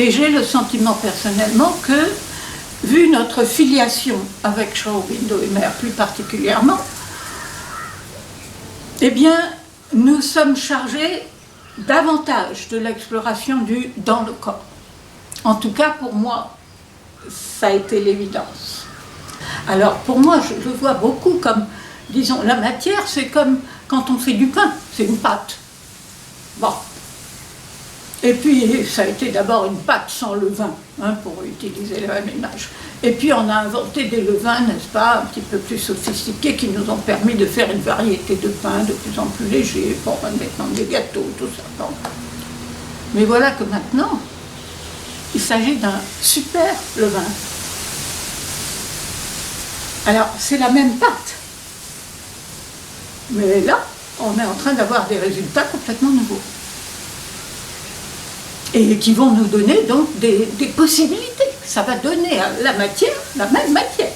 Et j'ai le sentiment personnellement que, vu notre filiation avec Schroer-Window-Emer plus particulièrement, eh bien, nous sommes chargés davantage de l'exploration du dans le corps. En tout cas, pour moi, ça a été l'évidence. Alors, pour moi, je le vois beaucoup comme, disons, la matière, c'est comme quand on fait du pain, c'est une pâte. Bon. Et puis, ça a été d'abord une pâte sans levain, hein, pour utiliser le même image. Et puis, on a inventé des levains, n'est-ce pas, un petit peu plus sophistiqués, qui nous ont permis de faire une variété de pains de plus en plus légers, pour maintenant des gâteaux, tout ça. Bon. Mais voilà que maintenant, il s'agit d'un super levain. Alors, c'est la même pâte. Mais là, on est en train d'avoir des résultats complètement nouveaux. Et qui vont nous donner donc des possibilités. Ça va donner à la matière, la même matière.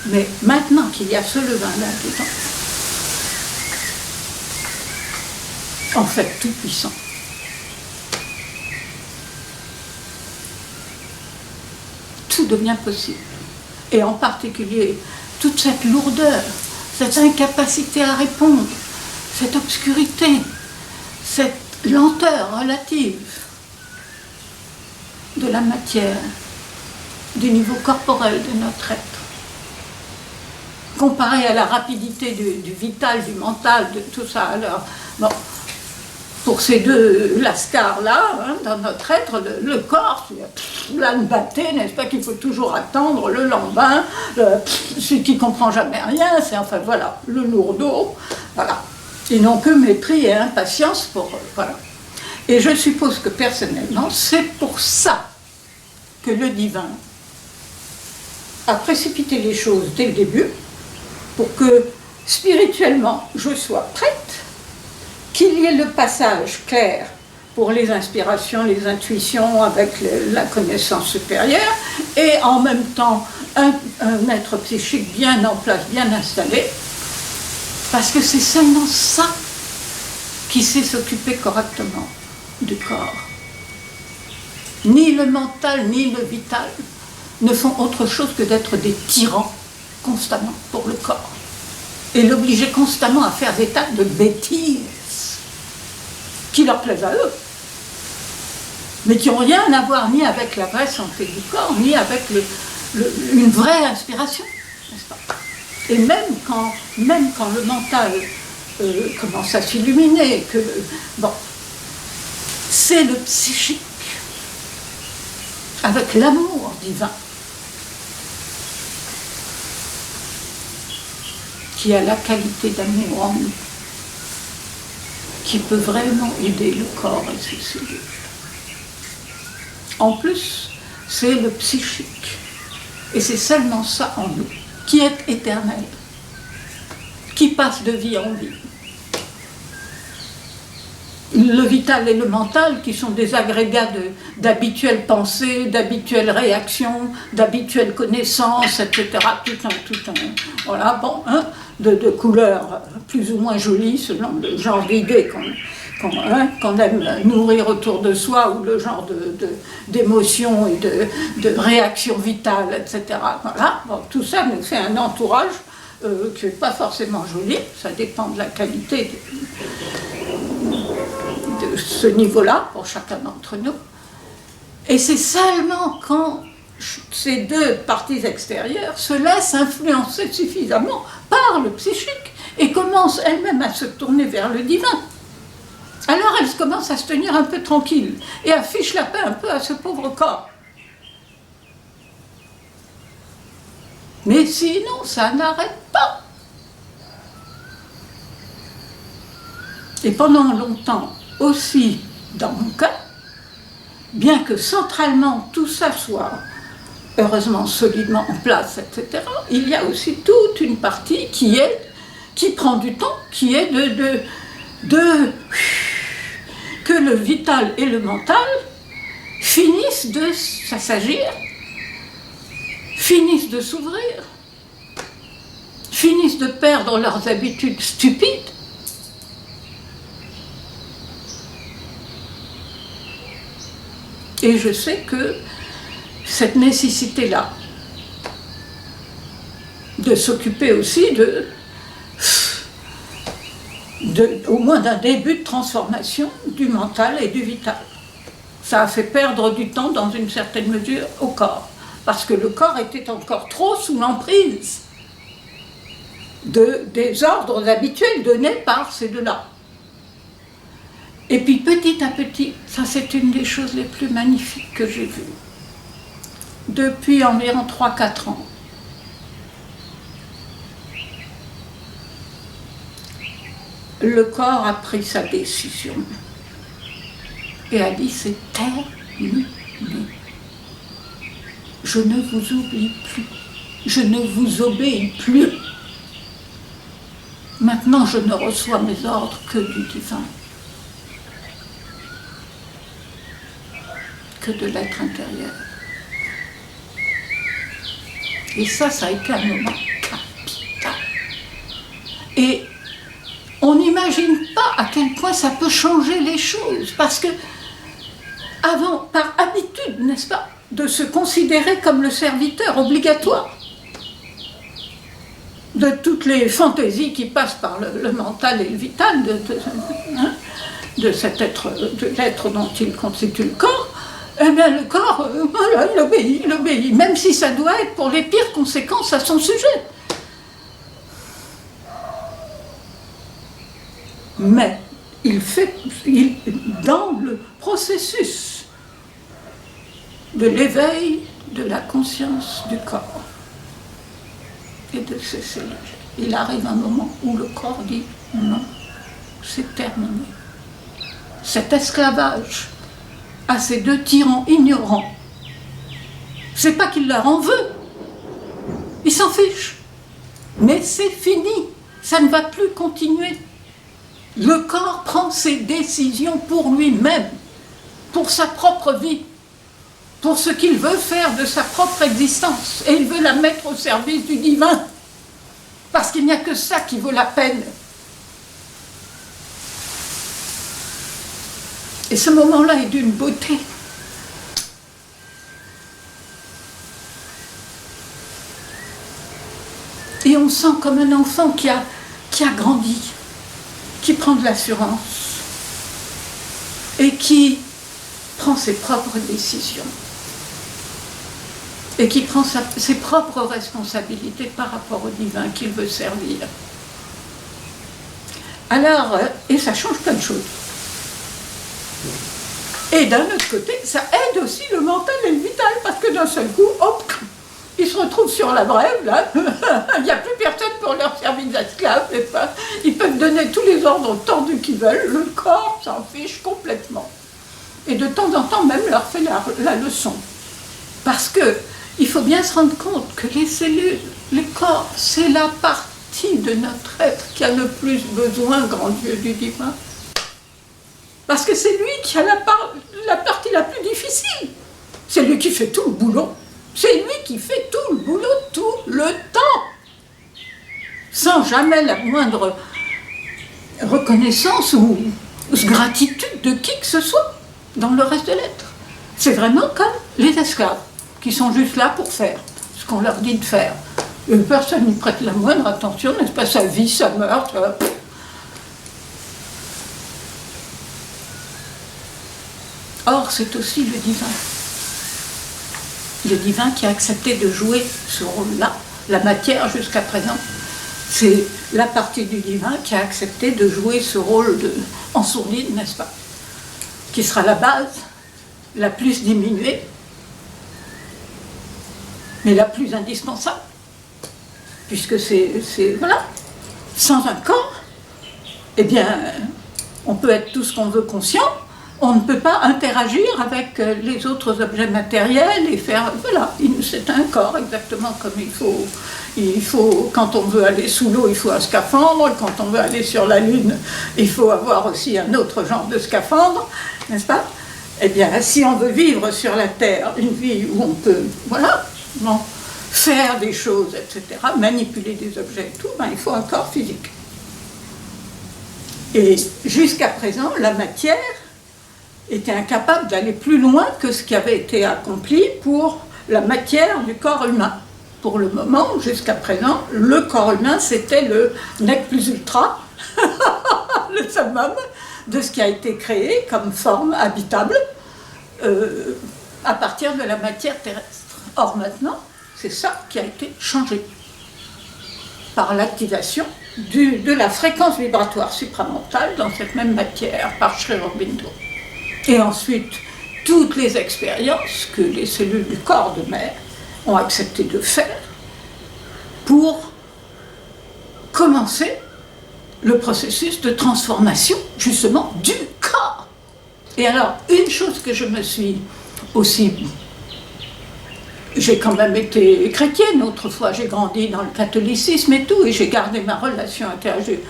Mais maintenant qu'il y a ce levain-là dedans, en fait, tout puissant. Tout devient possible. Et en particulier, toute cette lourdeur, cette incapacité à répondre, cette obscurité, cette lenteur relative de la matière, du niveau corporel de notre être, comparé à la rapidité du vital, du mental, de tout ça. Alors, bon, pour ces deux lascars-là, hein, dans notre être, le corps, l'âne batté, n'est-ce pas, qu'il faut toujours attendre, le lambin, celui qui ne comprend jamais rien, c'est enfin voilà, le lourdeau, voilà. Ils n'ont que mépris et impatience pour, voilà. Et je suppose que personnellement, c'est pour ça que le divin a précipité les choses dès le début, pour que spirituellement je sois prête, qu'il y ait le passage clair pour les inspirations, les intuitions avec la connaissance supérieure, et en même temps un être psychique bien en place, bien installé, parce que c'est seulement ça qui sait s'occuper correctement du corps. Ni le mental, ni le vital ne font autre chose que d'être des tyrans constamment pour le corps, et l'obliger constamment à faire des tas de bêtises qui leur plaisent à eux, mais qui n'ont rien à voir ni avec la vraie santé du corps, ni avec une vraie inspiration, n'est-ce pas? Et même quand le mental commence à s'illuminer, bon, c'est le psychique, avec l'amour divin, qui a la qualité d'amour en nous, qui peut vraiment aider le corps et ses cellules. En plus, c'est le psychique, et c'est seulement ça en nous, qui est éternel, qui passe de vie en vie. Le vital et le mental, qui sont des agrégats d'habituelles pensées, d'habituelles réactions, d'habituelles connaissances, etc. Tout un voilà, bon, hein, de couleurs plus ou moins jolies, selon le genre d'idées qu'on aime nourrir autour de soi, ou le genre d'émotions et de réactions vitales, etc. Voilà, bon, tout ça nous fait un entourage qui n'est pas forcément joli, ça dépend de la qualité de ce niveau-là pour chacun d'entre nous. Et c'est seulement quand ces deux parties extérieures se laissent influencer suffisamment par le psychique et commencent elles-mêmes à se tourner vers le divin, alors elles commencent à se tenir un peu tranquilles et à fiche la paix un peu à ce pauvre corps. Mais sinon, ça n'arrête pas. Et pendant longtemps, aussi dans mon cas, bien que centralement tout ça soit heureusement solidement en place, etc., il y a aussi toute une partie qui prend du temps, qui est que le vital et le mental finissent de s'assagir, finissent de s'ouvrir, finissent de perdre leurs habitudes stupides, Et je sais que cette nécessité-là, de s'occuper aussi au moins d'un début de transformation du mental et du vital. Ça a fait perdre du temps dans une certaine mesure au corps, parce que le corps était encore trop sous l'emprise des ordres habituels donnés par ces deux-là. Et puis petit à petit, ça c'est une des choses les plus magnifiques que j'ai vues, depuis environ 3-4 ans. Le corps a pris sa décision et a dit c'est terminé. Je ne vous oublie plus, je ne vous obéis plus. Maintenant je ne reçois mes ordres que du divin, que de l'être intérieur. Et ça a été un moment capital. Et on n'imagine pas à quel point ça peut changer les choses, parce que avant, par habitude, n'est-ce pas, de se considérer comme le serviteur obligatoire de toutes les fantaisies qui passent par le mental et le vital de cet être, de l'être dont il constitue le corps, eh bien le corps, voilà, il obéit, même si ça doit être pour les pires conséquences à son sujet. Mais dans le processus de l'éveil de la conscience du corps et de ses cellules, il arrive un moment où le corps dit non, c'est terminé. Cet esclavage à ces deux tyrans ignorants, c'est pas qu'il leur en veut, il s'en fiche, mais c'est fini, ça ne va plus continuer. Le corps prend ses décisions pour lui-même, pour sa propre vie, pour ce qu'il veut faire de sa propre existence. Et il veut la mettre au service du divin, parce qu'il n'y a que ça qui vaut la peine. Et ce moment-là est d'une beauté. Et on sent comme un enfant qui a grandi, qui prend de l'assurance et qui prend ses propres décisions et qui prend ses propres responsabilités par rapport au divin qu'il veut servir. Alors, et ça change plein de choses. Et d'un autre côté, ça aide aussi le mental et le vital, parce que d'un seul coup, hop, ils se retrouvent sur la brève, là, il n'y a plus personne pour leur servir d'esclave, ils peuvent donner tous les ordres tordus qu'ils veulent, le corps s'en fiche complètement. Et de temps en temps même leur fait la leçon. Parce qu'il faut bien se rendre compte que les cellules, les corps, c'est la partie de notre être qui a le plus besoin, grand Dieu, du divin. Parce que c'est lui qui a la partie la plus difficile. C'est lui qui fait tout le boulot. C'est lui qui fait tout le boulot tout le temps, sans jamais la moindre reconnaissance ou gratitude de qui que ce soit dans le reste de l'être. C'est vraiment comme les esclaves, qui sont juste là pour faire ce qu'on leur dit de faire. Et personne n'y prête la moindre attention, n'est-ce pas, sa vie, sa meurt. Or, c'est aussi le divin. Le divin qui a accepté de jouer ce rôle-là. La matière, jusqu'à présent, c'est la partie du divin qui a accepté de jouer ce rôle en sourdine, n'est-ce pas, qui sera la base, la plus diminuée, mais la plus indispensable, puisque c'est voilà, sans un corps, eh bien, on peut être tout ce qu'on veut conscient, on ne peut pas interagir avec les autres objets matériels et faire, voilà, c'est un corps exactement comme il faut, quand on veut aller sous l'eau, il faut un scaphandre, quand on veut aller sur la Lune, il faut avoir aussi un autre genre de scaphandre, n'est-ce pas? Eh bien, si on veut vivre sur la Terre, une vie où on peut, voilà, bon, faire des choses, etc., manipuler des objets et tout, ben, il faut un corps physique. Et jusqu'à présent, la matière était incapable d'aller plus loin que ce qui avait été accompli pour la matière du corps humain. Pour le moment, jusqu'à présent, le corps humain, c'était le nec plus ultra, le summum de ce qui a été créé comme forme habitable à partir de la matière terrestre. Or maintenant, c'est ça qui a été changé par l'activation de la fréquence vibratoire supramentale dans cette même matière par Sri Aurobindo. Et ensuite, toutes les expériences que les cellules du corps de mère ont accepté de faire pour commencer le processus de transformation, justement, du corps. Et alors, une chose que je me suis aussi... J'ai quand même été chrétienne autrefois, j'ai grandi dans le catholicisme et tout, et j'ai gardé ma relation intérieure. J'ai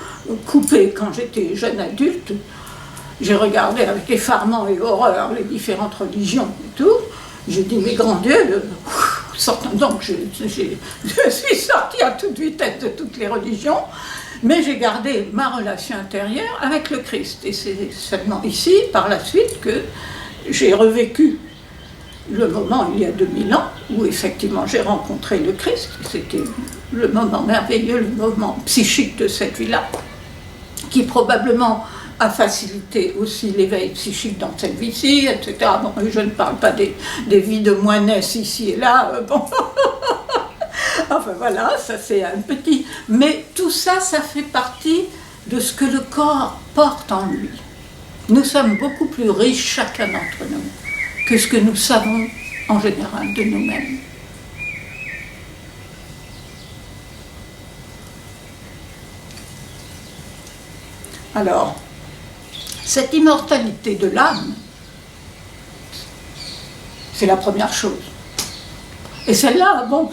coupé quand j'étais jeune adulte. J'ai regardé avec effarement et horreur les différentes religions et tout. J'ai dit, mais grand Dieu, donc je suis sortie à toute vitesse de toutes les religions, mais j'ai gardé ma relation intérieure avec le Christ. Et c'est seulement ici, par la suite, que j'ai revécu le moment, il y a 2000 ans, où effectivement j'ai rencontré le Christ. C'était le moment merveilleux, le moment psychique de cette vie-là, qui probablement a facilité aussi l'éveil psychique dans cette vie-ci, etc. Bon, je ne parle pas des vies de moinesses ici et là, bon. Enfin voilà, ça c'est un petit... Mais tout ça, ça fait partie de ce que le corps porte en lui. Nous sommes beaucoup plus riches, chacun d'entre nous, que ce que nous savons en général de nous-mêmes. Alors, cette immortalité de l'âme, c'est la première chose. Et celle-là, bon,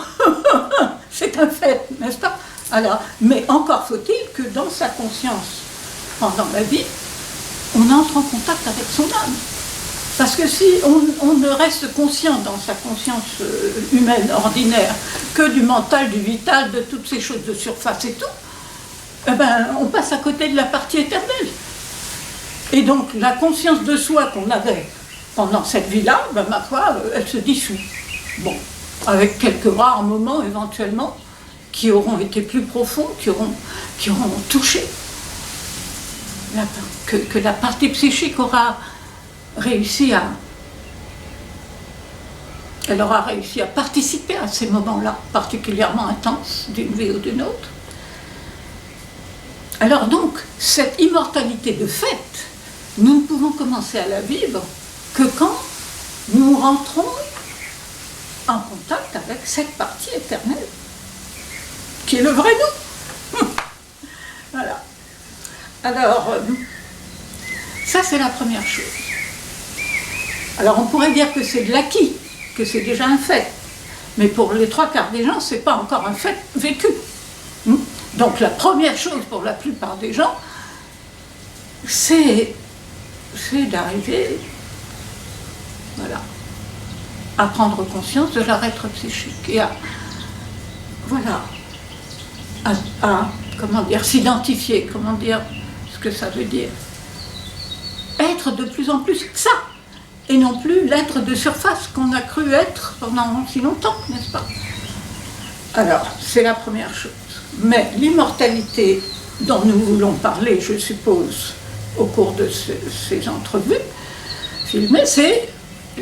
c'est un fait, n'est-ce pas? Alors, mais encore faut-il que dans sa conscience, pendant la vie, on entre en contact avec son âme. Parce que si on ne reste conscient dans sa conscience humaine ordinaire que du mental, du vital, de toutes ces choses de surface et tout, eh ben, on passe à côté de la partie éternelle. Et donc la conscience de soi qu'on avait pendant cette vie-là, ben, ma foi, elle se dissout. Bon, avec quelques rares moments éventuellement qui auront été plus profonds, qui auront touché, que la partie psychique aura réussi à... Elle aura réussi à participer à ces moments-là, particulièrement intenses d'une vie ou d'une autre. Alors donc, cette immortalité de fait, nous ne pouvons commencer à la vivre que quand nous rentrons en contact avec cette partie éternelle, qui est le vrai nous. Voilà. Alors, ça c'est la première chose. Alors on pourrait dire que c'est de l'acquis, que c'est déjà un fait. Mais pour les trois quarts des gens, ce n'est pas encore un fait vécu. Donc la première chose pour la plupart des gens, c'est d'arriver, voilà, à prendre conscience de leur être psychique et à, voilà, à comment dire, s'identifier, comment dire ce que ça veut dire. Être de plus en plus ça, et non plus l'être de surface qu'on a cru être pendant si longtemps, n'est-ce pas? Alors, c'est la première chose. Mais l'immortalité dont nous voulons parler, je suppose, au cours de ces entrevues filmées, c'est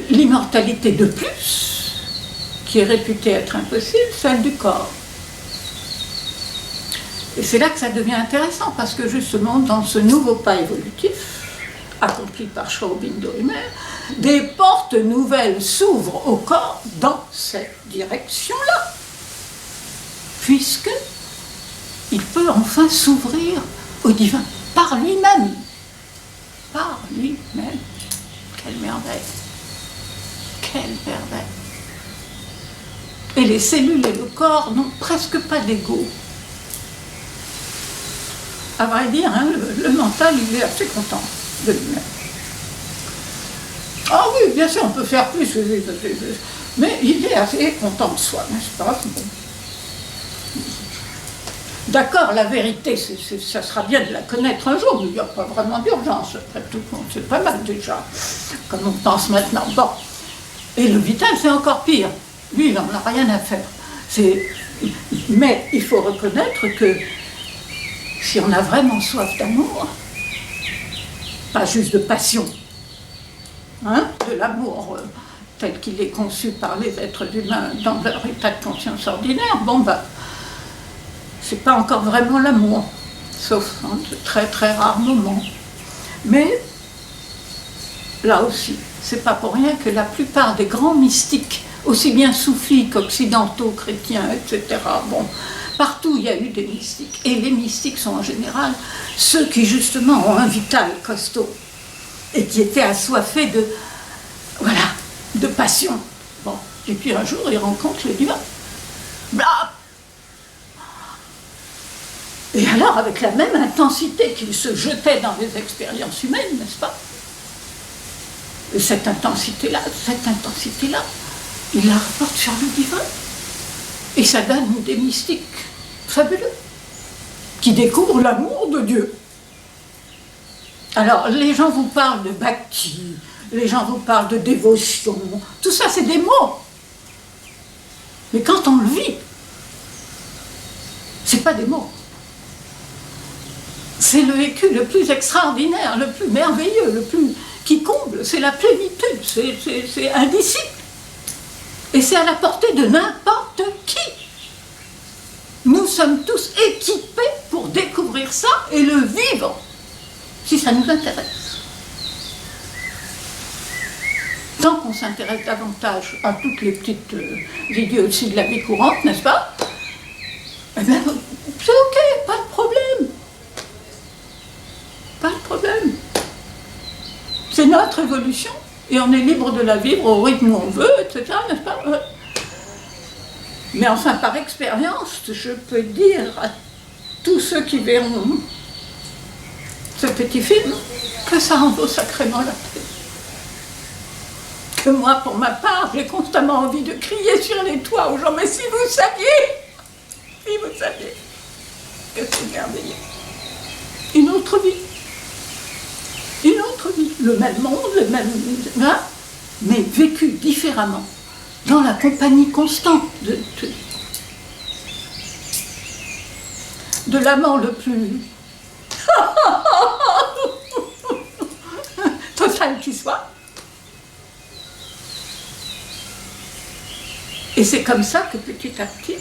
l'immortalité de plus, qui est réputée être impossible, celle du corps. Et c'est là que ça devient intéressant, parce que justement, dans ce nouveau pas évolutif, accompli par Sri Aurobindo lui-même, des portes nouvelles s'ouvrent au corps dans cette direction-là, puisque il peut enfin s'ouvrir au divin par lui-même. Par lui-même. Quelle merveille! Quelle merveille! Et les cellules et le corps n'ont presque pas d'ego. À vrai dire, hein, le mental, il est assez content de lui-même. Ah oui, bien sûr, on peut faire plus, mais il est assez content de soi, n'est-ce pas? D'accord, la vérité, ça sera bien de la connaître un jour, mais il n'y a pas vraiment d'urgence. Après tout, c'est pas mal déjà, comme on pense maintenant. Bon. Et le vital, c'est encore pire. Lui, il n'en a rien à faire. Mais il faut reconnaître que si on a vraiment soif d'amour, pas juste de passion, hein, de l'amour tel qu'il est conçu par les êtres humains dans leur état de conscience ordinaire, bon ben, c'est pas encore vraiment l'amour, sauf en de très très rares moments. Mais là aussi, c'est pas pour rien que la plupart des grands mystiques, aussi bien soufis qu'occidentaux, chrétiens, etc., bon, partout il y a eu des mystiques. Et les mystiques sont en général ceux qui justement ont un vital costaud et qui étaient assoiffés de, voilà, de passion. Bon, et puis un jour ils rencontrent le divin. Blah. Et alors, avec la même intensité qu'ils se jetaient dans les expériences humaines, n'est-ce pas? Et cette intensité-là, il la rapporte sur le divin. Et ça donne des mystiques fabuleux, qui découvrent l'amour de Dieu. Alors, les gens vous parlent de bhakti, les gens vous parlent de dévotion, tout ça c'est des mots. Mais quand on le vit, c'est pas des mots. C'est le vécu le plus extraordinaire, le plus merveilleux, le plus qui comble, c'est la plénitude, c'est indicible. Et c'est à la portée de n'importe qui. Nous sommes tous équipés pour découvrir ça et le vivre, si ça nous intéresse. Tant qu'on s'intéresse davantage à toutes les petites idioties de la vie courante, n'est-ce pas? Eh bien, c'est ok, pas de problème. Pas de problème. C'est notre évolution et on est libre de la vivre au rythme où on veut, etc., n'est-ce pas? Mais enfin, par expérience, je peux dire à tous ceux qui verront ce petit film que ça en vaut sacrément la peine. Que moi, pour ma part, j'ai constamment envie de crier sur les toits aux gens, mais si vous saviez, que c'est merveilleux. Une autre vie. Une autre vie, le même monde, le même... Hein, mais vécu différemment, dans la compagnie constante de l'amant le plus total qui soit. Et c'est comme ça que petit à petit,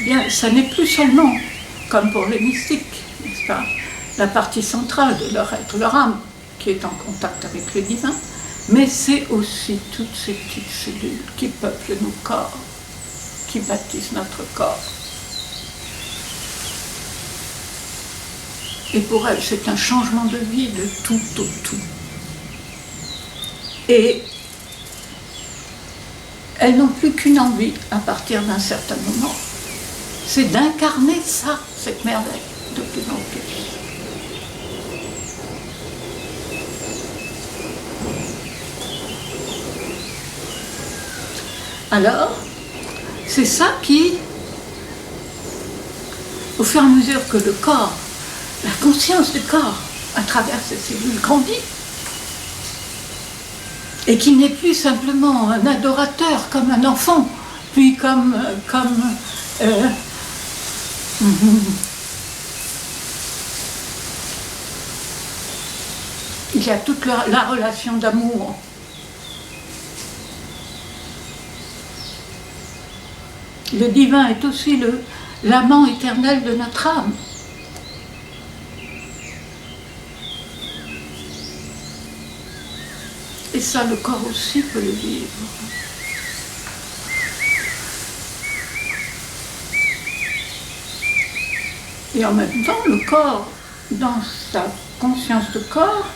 bien, ça n'est plus seulement, comme pour les mystiques, n'est-ce pas, la partie centrale de leur être, leur âme, qui est en contact avec le divin, mais c'est aussi toutes ces petites cellules qui peuplent nos corps, qui bâtissent notre corps. Et pour elles, c'est un changement de vie de tout au tout. Et elles n'ont plus qu'une envie à partir d'un certain moment, c'est d'incarner ça, cette merveille, de plus en plus. Alors, c'est ça qui, au fur et à mesure que le corps, la conscience du corps, à travers ces cellules, grandit, et qu'il n'est plus simplement un adorateur comme un enfant, puis il y a toute la relation d'amour. Le divin est aussi l'amant éternel de notre âme. Et ça, le corps aussi peut le vivre. Et en même temps, le corps, dans sa conscience de corps,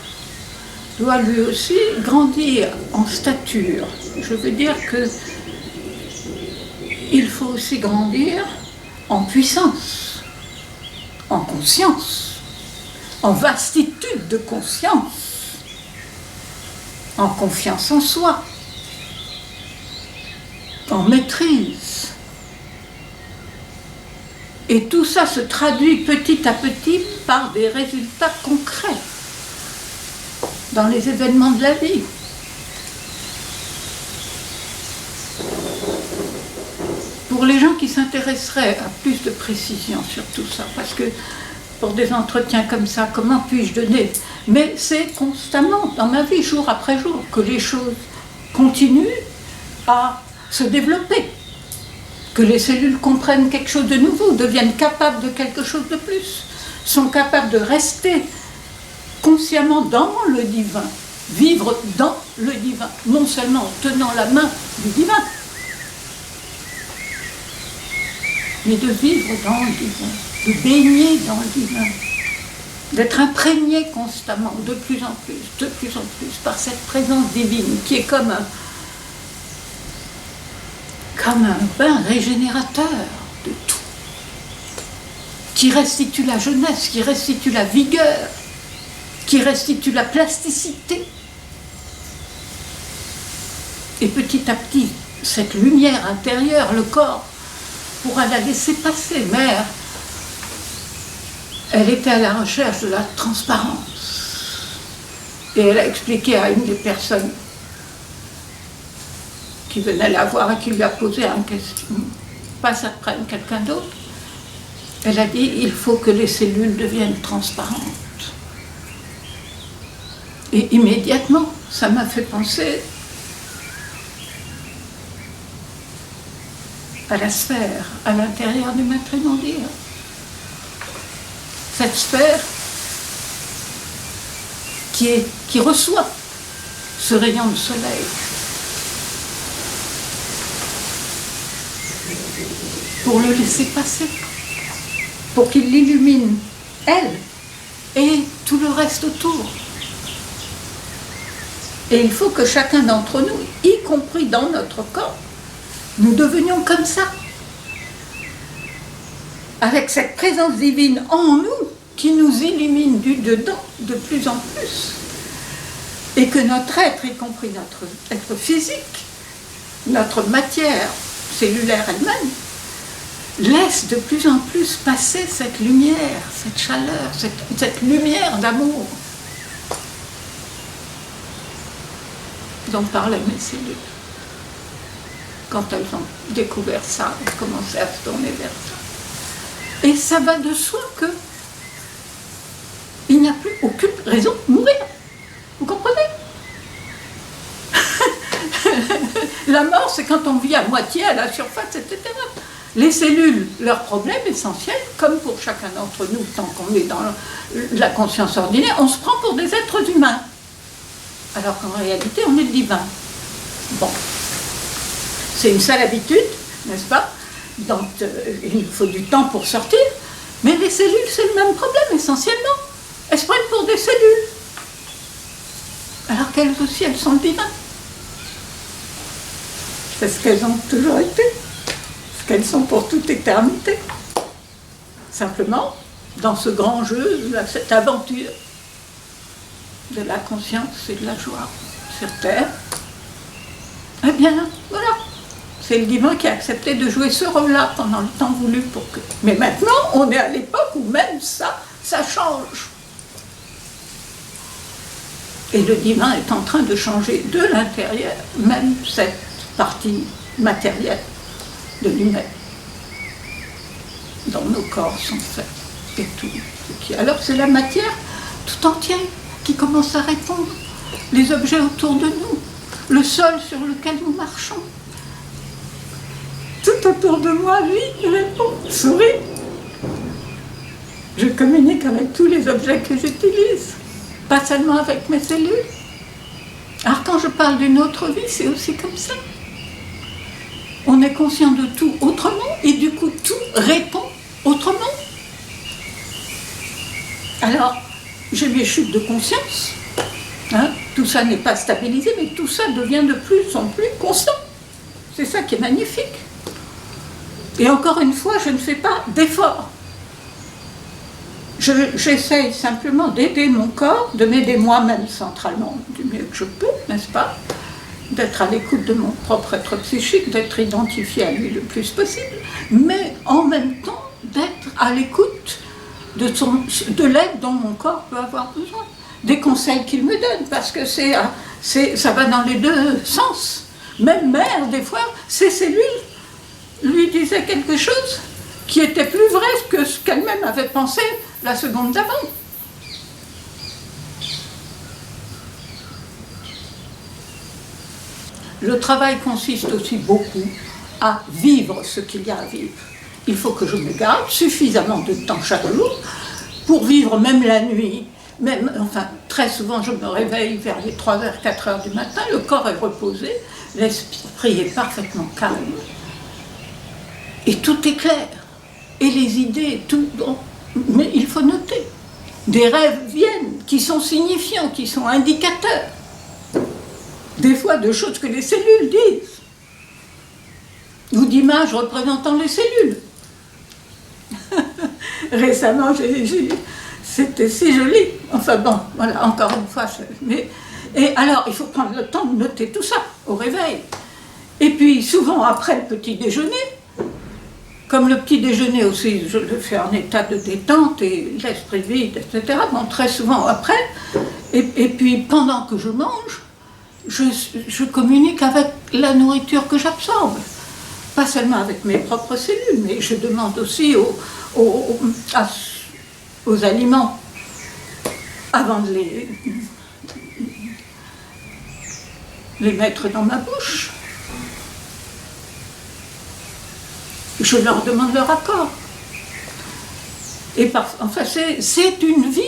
doit lui aussi grandir en stature. Je veux dire que il faut aussi grandir en puissance, en conscience, en vastitude de conscience, en confiance en soi, en maîtrise. Et tout ça se traduit petit à petit par des résultats concrets dans les événements de la vie. Pour les gens qui s'intéresseraient à plus de précision sur tout ça, parce que pour des entretiens comme ça, comment puis-je donner? Mais c'est constamment dans ma vie, jour après jour, que les choses continuent à se développer, que les cellules comprennent quelque chose de nouveau, deviennent capables de quelque chose de plus, sont capables de rester consciemment dans le divin, vivre dans le divin, non seulement en tenant la main du divin, mais de vivre dans le divin, de baigner dans le divin, d'être imprégné constamment, de plus en plus, par cette présence divine qui est comme un bain régénérateur de tout, qui restitue la jeunesse, qui restitue la vigueur, qui restitue la plasticité. Et petit à petit, cette lumière intérieure, le corps, pourra la laisser passer. Mais elle était à la recherche de la transparence. Et elle a expliqué à une des personnes qui venait la voir et qui lui a posé une question, pas après quelqu'un d'autre, elle a dit, il faut que les cellules deviennent transparentes. Et immédiatement, ça m'a fait penser à la sphère, à l'intérieur du maître inondé. Cette sphère qui reçoit ce rayon de soleil pour le laisser passer, pour qu'il l'illumine, elle, et tout le reste autour. Et il faut que chacun d'entre nous, y compris dans notre corps, nous devenions comme ça, avec cette présence divine en nous qui nous illumine du dedans de plus en plus, et que notre être, y compris notre être physique, notre matière cellulaire elle-même, laisse de plus en plus passer cette lumière, cette chaleur, cette lumière d'amour dont parlaient mes cellules. Quand elles ont découvert ça, elles commençaient à se tourner vers ça. Et ça va de soi que il n'y a plus aucune raison de mourir. Vous comprenez? La mort, c'est quand on vit à moitié à la surface, etc. Les cellules, leur problème essentiel, comme pour chacun d'entre nous, tant qu'on est dans la conscience ordinaire, on se prend pour des êtres humains. Alors qu'en réalité, on est le divin. Bon. C'est une sale habitude, n'est-ce pas? Donc, il faut du temps pour sortir. Mais les cellules, c'est le même problème, essentiellement. Elles se prennent pour des cellules. Alors qu'elles aussi, elles sont le divin. C'est ce qu'elles ont toujours été. Ce qu'elles sont pour toute éternité. Simplement, dans ce grand jeu, cette aventure de la conscience et de la joie sur Terre, eh bien, voilà. C'est le divin qui a accepté de jouer ce rôle-là pendant le temps voulu pour que... Mais maintenant, on est à l'époque où même ça change. Et le divin est en train de changer de l'intérieur, même cette partie matérielle de lui-même, dont nos corps sont faits. Et tout. Alors c'est la matière tout entière qui commence à répondre. Les objets autour de nous, le sol sur lequel nous marchons. Tout autour de moi vit, répond, sourit. Je communique avec tous les objets que j'utilise, pas seulement avec mes cellules. Alors quand je parle d'une autre vie, c'est aussi comme ça. On est conscient de tout autrement et du coup tout répond autrement. Alors, j'ai mes chutes de conscience. Hein, tout ça n'est pas stabilisé, mais tout ça devient de plus en plus constant. C'est ça qui est magnifique. Et encore une fois, je ne fais pas d'effort. J'essaye simplement d'aider mon corps, de m'aider moi-même centralement du mieux que je peux, n'est-ce pas? D'être à l'écoute de mon propre être psychique, d'être identifié à lui le plus possible, mais en même temps d'être à l'écoute de l'aide dont mon corps peut avoir besoin, des conseils qu'il me donne, parce que ça va dans les deux sens. Même mère, des fois, ses cellules lui disaient quelque chose qui était plus vrai que ce qu'elle-même avait pensé la seconde d'avant. Le travail consiste aussi beaucoup à vivre ce qu'il y a à vivre. Il faut que je me garde suffisamment de temps chaque jour pour vivre même la nuit. Enfin, très souvent, je me réveille vers les 3h, 4h du matin, le corps est reposé, l'esprit est parfaitement calme. Et tout est clair. Et les idées, tout. Bon, mais il faut noter. Des rêves viennent qui sont signifiants, qui sont indicateurs. Des fois de choses que les cellules disent. Ou d'images représentant les cellules. Récemment, c'était si joli. Enfin bon, voilà, encore une fois. Et alors, il faut prendre le temps de noter tout ça au réveil. Et puis, souvent, après le petit déjeuner, comme le petit déjeuner aussi, je le fais en état de détente et l'esprit vide, etc. Bon, très souvent après. Et puis, pendant que je mange, je communique avec la nourriture que j'absorbe. Pas seulement avec mes propres cellules, mais je demande aussi aux aliments, avant de les mettre dans ma bouche, je leur demande leur accord. Et enfin, c'est une vie